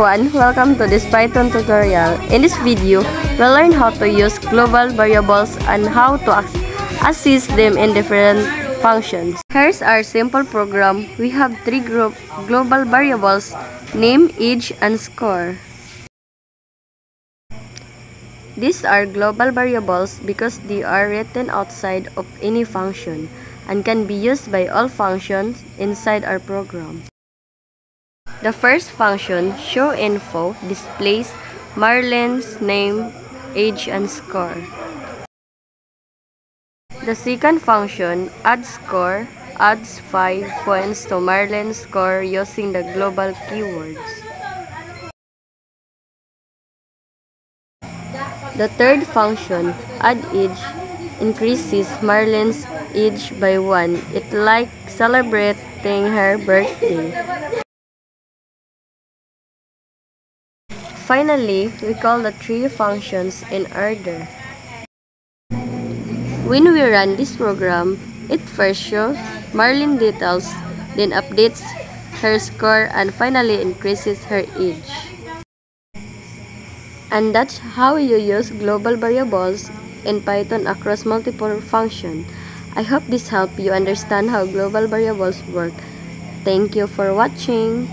everyone, welcome to this Python tutorial. In this video, we'll learn how to use global variables and how to assist them in different functions. Here's our simple program. We have three global variables, name, age, and score. These are global variables because they are written outside of any function and can be used by all functions inside our program. The first function, showInfo, displays Marlene's name, age, and score. The second function, addScore, adds 5 points to Marlene's score using the global keywords. The third function, addAge, increases Marlene's age by 1. It like celebrating her birthday. Finally, we call the three functions in order. When we run this program, it first shows Marlene details, then updates her score, and finally increases her age. And that's how you use global variables in Python across multiple functions. I hope this helped you understand how global variables work. Thank you for watching.